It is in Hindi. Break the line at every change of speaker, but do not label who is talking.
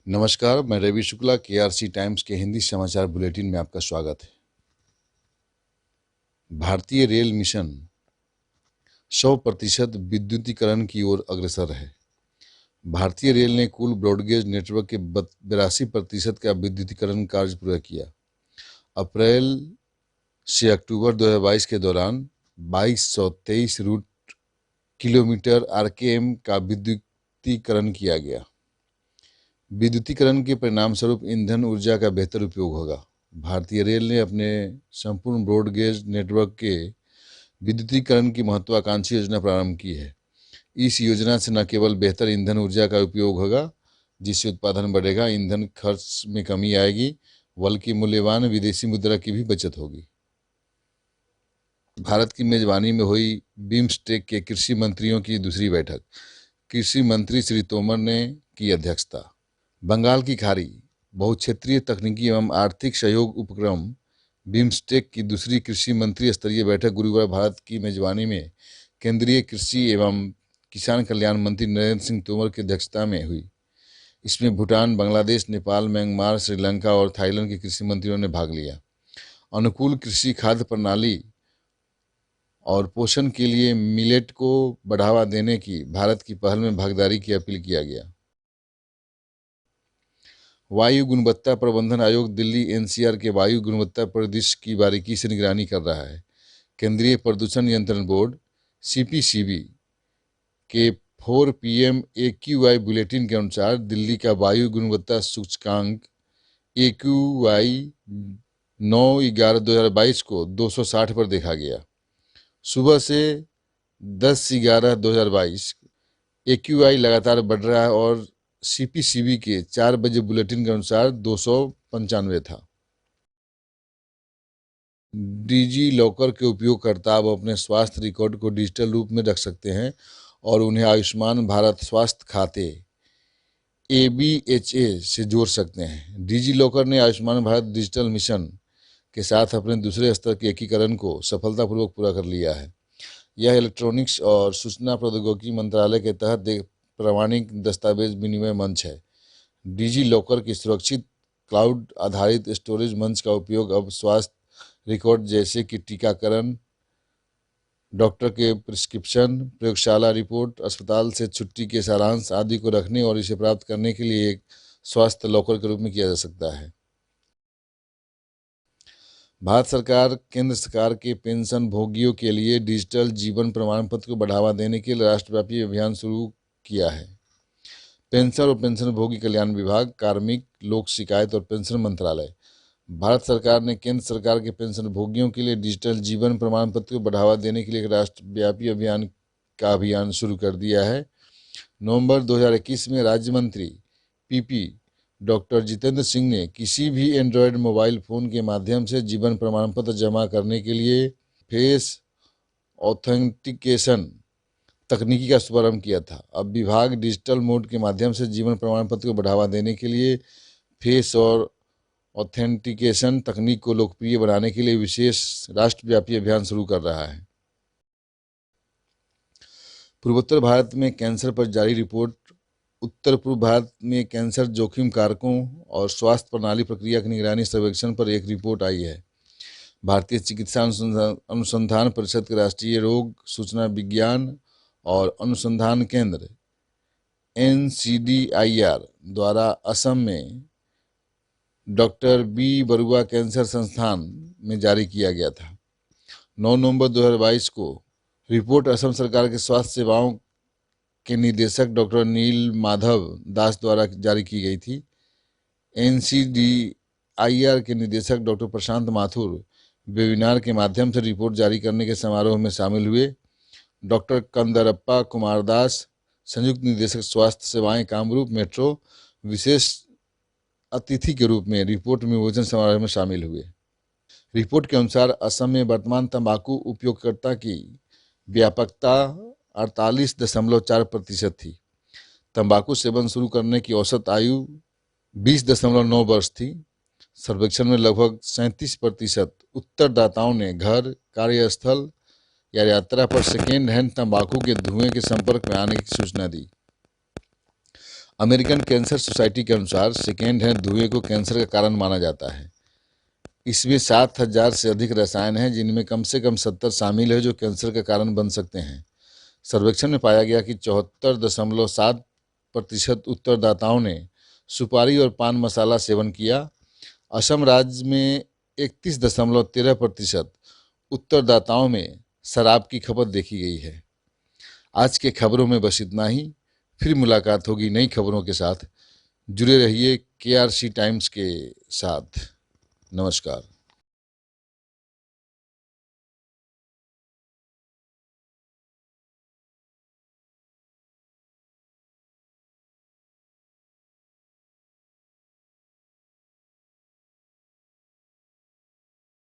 नमस्कार, मैं रवि शुक्ला केआरसी टाइम्स के हिंदी समाचार बुलेटिन में आपका स्वागत है। भारतीय रेल मिशन 100% विद्युतीकरण की ओर अग्रसर है। भारतीय रेल ने कुल ब्रॉडगेज नेटवर्क के 82% का विद्युतीकरण कार्य पूरा किया। अप्रैल से अक्टूबर 2022 के दौरान 2223 रूट किलोमीटर आरकेएम का विद्युतीकरण किया गया। विद्युतीकरण के परिणामस्वरूप ईंधन ऊर्जा का बेहतर उपयोग होगा। भारतीय रेल ने अपने संपूर्ण ब्रॉडगेज नेटवर्क के विद्युतीकरण की महत्वाकांक्षी योजना प्रारंभ की है। इस योजना से न केवल बेहतर ईंधन ऊर्जा का उपयोग होगा, जिससे उत्पादन बढ़ेगा, ईंधन खर्च में कमी आएगी, बल्कि मूल्यवान विदेशी मुद्रा की भी बचत होगी। भारत की मेजबानी में हुई बिम्स्टेक के कृषि मंत्रियों की दूसरी बैठक। कृषि मंत्री श्री तोमर ने की अध्यक्षता। बंगाल की खाड़ी बहुक्षेत्रीय तकनीकी एवं आर्थिक सहयोग उपक्रम बिम्स्टेक की दूसरी कृषि मंत्री स्तरीय बैठक गुरुवार भारत की मेजबानी में केंद्रीय कृषि एवं किसान कल्याण मंत्री नरेंद्र सिंह तोमर की अध्यक्षता में हुई। इसमें भूटान, बांग्लादेश, नेपाल, म्यांमार, श्रीलंका और थाईलैंड के कृषि मंत्रियों ने भाग लिया। अनुकूल कृषि, खाद्य प्रणाली और पोषण के लिए मिलेट को बढ़ावा देने की भारत की पहल में भागीदारी की अपील किया गया। वायु गुणवत्ता प्रबंधन आयोग दिल्ली एनसीआर के वायु गुणवत्ता परिदृश्य की बारीकी से निगरानी कर रहा है। केंद्रीय प्रदूषण नियंत्रण बोर्ड सीपीसीबी के 4 PM AQI बुलेटिन के अनुसार दिल्ली का वायु गुणवत्ता सूचकांक AQI 9/11/2022 को 260 पर देखा गया। सुबह से 10/11/2022 AQI लगातार बढ़ रहा है और सीपीसीबी के 4 बजे बुलेटिन के अनुसार 295 था। डिजी लॉकर के उपयोगकर्ता अब अपने स्वास्थ्य रिकॉर्ड को डिजिटल रूप में रख सकते हैं और उन्हें आयुष्मान भारत स्वास्थ्य खाते ABHA से जोड़ सकते हैं। डिजी लॉकर ने आयुष्मान भारत डिजिटल मिशन के साथ अपने दूसरे स्तर के एकीकरण को सफलतापूर्वक पूरा कर लिया है। यह इलेक्ट्रॉनिक्स और सूचना प्रौद्योगिकी मंत्रालय के तहत एक प्रामाणिक दस्तावेज विनिमय मंच है। डिजी लॉकर की सुरक्षित क्लाउड आधारित स्टोरेज मंच का उपयोग अब स्वास्थ्य रिकॉर्ड जैसे कि टीकाकरण, डॉक्टर के प्रिस्क्रिप्शन, प्रयोगशाला रिपोर्ट, अस्पताल से छुट्टी के सारांश आदि को रखने और इसे प्राप्त करने के लिए एक स्वास्थ्य लॉकर के रूप में किया जा सकता है। भारत सरकार केंद्र सरकार के पेंशन भोगियों के लिए डिजिटल जीवन प्रमाण पत्र को बढ़ावा देने के लिए राष्ट्रव्यापी अभियान शुरू किया है। पेंशन और पेंशनभोगी कल्याण विभाग, कार्मिक, लोक शिकायत और पेंशन मंत्रालय, भारत सरकार ने केंद्र सरकार के पेंशनभोगियों के लिए डिजिटल जीवन प्रमाण पत्र को बढ़ावा देने के लिए एक राष्ट्रव्यापी अभियान शुरू कर दिया है। नवंबर 2021 में राज्य मंत्री पीपी डॉक्टर जितेंद्र सिंह ने किसी भी एंड्रॉयड मोबाइल फ़ोन के माध्यम से जीवन प्रमाण पत्र जमा करने के लिए फेस ऑथेंटिकेशन तकनीकी का शुभारंभ किया था। अब विभाग डिजिटल मोड के माध्यम से जीवन प्रमाण पत्र को बढ़ावा देने के लिए फेस और ऑथेंटिकेशन तकनीक को लोकप्रिय बनाने के लिए विशेष राष्ट्रव्यापी अभियान शुरू कर रहा है। पूर्वोत्तर भारत में कैंसर पर जारी रिपोर्ट। उत्तर पूर्व भारत में कैंसर जोखिम कारकों और स्वास्थ्य प्रणाली प्रक्रिया की निगरानी सर्वेक्षण पर एक रिपोर्ट आई है। भारतीय चिकित्सा अनुसंधान परिषद के राष्ट्रीय रोग सूचना विज्ञान और अनुसंधान केंद्र NCDIR द्वारा असम में डॉक्टर B बरुआ कैंसर संस्थान में जारी किया गया था। 9 नवंबर 2022 को रिपोर्ट असम सरकार के स्वास्थ्य सेवाओं के निदेशक डॉक्टर नील माधव दास द्वारा जारी की गई थी। NCDIR के निदेशक डॉक्टर प्रशांत माथुर वेबिनार के माध्यम से रिपोर्ट जारी करने के समारोह में शामिल हुए। डॉक्टर कंदरप्पा कुमार दास, संयुक्त निदेशक स्वास्थ्य सेवाएं कामरूप मेट्रो, विशेष अतिथि के रूप में रिपोर्ट विमोचन समारोह में शामिल हुए। रिपोर्ट के अनुसार असम में वर्तमान तंबाकू उपयोगकर्ता की व्यापकता 48.4% थी। तंबाकू सेवन शुरू करने की औसत आयु 20.9 वर्ष थी। सर्वेक्षण में लगभग 37% उत्तरदाताओं ने घर, कार्यस्थल या यात्रा पर सेकेंड हैंड तंबाकू के धुएं के संपर्क में आने की सूचना दी। अमेरिकन कैंसर सोसाइटी के अनुसार सेकेंड हैंड धुएं को कैंसर का कारण माना जाता है। इसमें 7,000 से अधिक रसायन हैं, जिनमें कम से कम 70 शामिल है जो कैंसर का कारण बन सकते हैं। सर्वेक्षण में पाया गया कि 74.7% उत्तरदाताओं ने सुपारी और पान मसाला सेवन किया। असम राज्य में 31.13% उत्तरदाताओं में शराब की खपत देखी गई है। आज के खबरों में बस इतना ही। फिर मुलाकात होगी नई खबरों के साथ। जुड़े रहिए KRC टाइम्स के साथ। नमस्कार।